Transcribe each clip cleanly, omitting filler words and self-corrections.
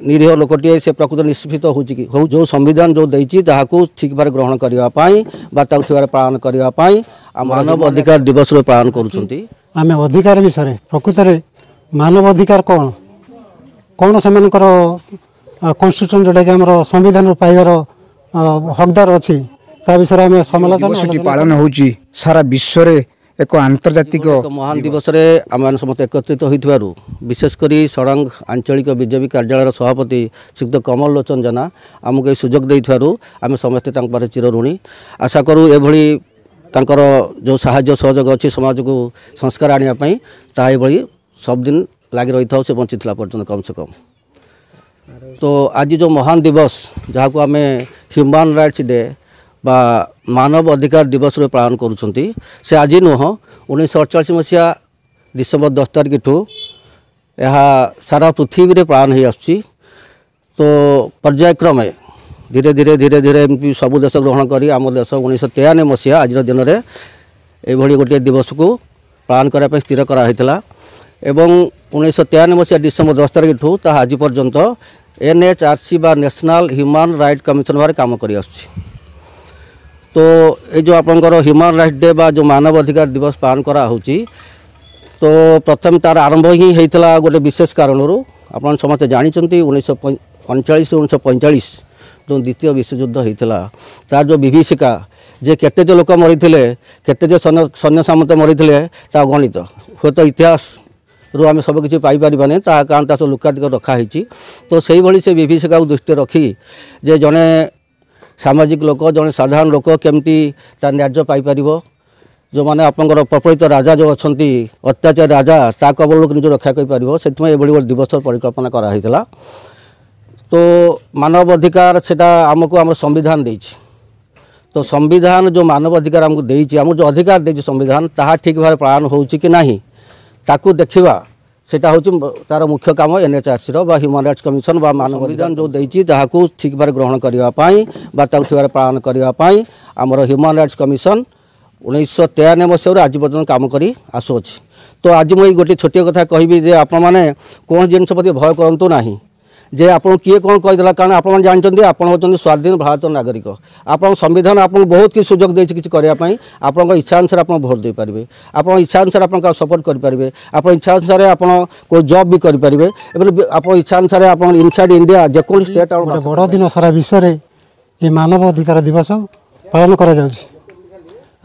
निरीह लोकटे से प्रकृत निष्पित हो जो संविधान जो देती ठीक भाव ग्रहण करने ठीक पालन करने मानव अधिकार दिवस पालन करें अधिकार विषय प्रकृत में मानव अधिकार कौन कौन से कन्स्टिट्यूशन जोटा कि आम संविधान पाइबार हकदार अच्छी विषय में समालोचना पालन हो सारा विश्व एक आंतर्जातिक महान दिवस आम समस्त एकत्रित हो विशेषकर सड़ंग आंचलिक बीजेपी कार्यालय सभापति श्रीयुक्त कमल लोचन जेना आमको सुजोग देइथारु आम समस्ते चिर ऋणी आशा करूँ एभली तांकर जो साहाय्य सहयोग अच्छी समाज को संस्कार आने ताही सबदिन लगी रही था से बंचीला पर्यटन कम से कम। तो आज जो महान दिवस जहाँ को आम ह्यूमन राइट्स डे बा मानव अधिकार दिवस पालन करुँच से आज नुह 1948 मसीहा डिसेम्बर 10 तारिख ठू यह सारा पृथ्वी में पालन हो आसुची। तो पर्यायक्रमे धीरे धीरे धीरे धीरे एमती सब देश ग्रहण करी आम देश 1993 मसीहा आज दिन में यह गोटे दिवस को पालन करने स्थिर कराइला एवं 1993 मसीहा डिसेम्बर 10 तारिख ठू ता आज पर्यंत NHRC बा नेशनल ह्यूमन राइट कमिशन भाव काम कर आसुची। तो ये जो आपंकर ह्यूमन राइट डे बा जो मानव अधिकार दिवस पालन करा होची तो प्रथम तार आरंभ ही होता गोटे विशेष कारण आप समस्त जानते 1939 से 1945 जो द्वितीय विश्वयुद्ध होता तार जो विभीषिका जे केते जो लोक मरी केते जो सैन्य सामंत मरी गणित हूँ तो इतिहास रू आम सबकि पाइपर कारण सब लुकादिक रखाही। तो से भाई से विभीषिका दृष्टि रखी जे जड़े सामाजिक लोक जड़े साधारण लोक केमती तार न्याय पाइपर जो मैंने आपंकर प्रपलित राजा जो अच्छा अत्याचार राजा ता कबल निज रक्षा कर से दिवस परिकल्पना कराई। तो मानव अधिकार से आमको आम संविधान देछि तो संविधान जो मानव अधिकार आमको देछि आमको जो अधिकार देछि संविधान ताहा ठीक भाव पालन होउछि कि नाही ताकू देखा सेटा हूँ तार मुख्य काम NHRC रो ह्यूमन राइट्स कमिशन बा मानव संविधान जो देछि ताहाकू ठीक भाव ग्रहण करने ठीक भाव पालन करने आमर ह्यूमन राइट्स कमिशन 1993 मसीह आज पर्यटन काम कर आसुअछि। तो आज मुझे गोटे छोटी कथा कहबी जे आपण मैंने कौन जिनस प्रति भय करूँ ना जे आप किए कौन कहीदेला कारण आप जानते आप स्वाधीन भारत नागरिक आप संविधान आपको बहुत किसी सुजोग देछि किसी करने आप इच्छा अनुसार आप भोट दे पारे आप इच्छा अनुसार आप सपोर्ट करेंगे आप इच्छा अनुसार आप कोई जॉब भी करेंगे आप इच्छा अनुसार आप इनसाइड इंडिया जेको स्टेट बड़ दिन सारा विश्व में ये मानव अधिकार दिवस पालन करा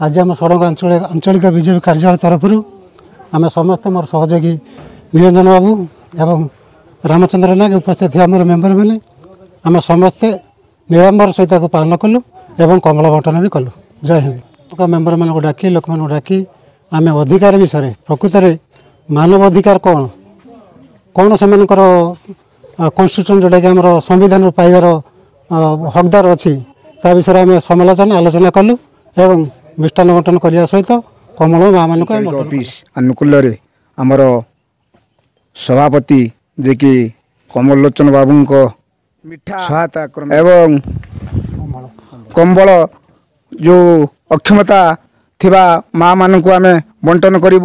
आज आम सड़क आंचलिक बीजेपी कार्यालय तरफ आम समस्त मोर सहयोगी निरंजन बाबू एवं रामचंद्र नाग उपस्थित थे आम मेम्बर मैंने आम समस्ते निरंबर सहित पालन कलु एवं कमल बंटन भी कलु। जय हिंद। मेम्बर मान डाकी लोक मान डाकी आम अधिकार विषय प्रकृत में मानव अधिकार कौन कौन से कन्स्टिट्यूशन जोटा कि आम संविधान पाइबार हकदार अच्छी विषय में समालोचना आलोचना कलु एवं मिष्टान बंटन करने सहित कमल माँ मान ऑफिस अनुकूल आमर सभापति जे कि कमल लोचन बाबू को सहायता एवं कंबल जो अक्षमता थिबा माँ मान को आम बंटन करूँ।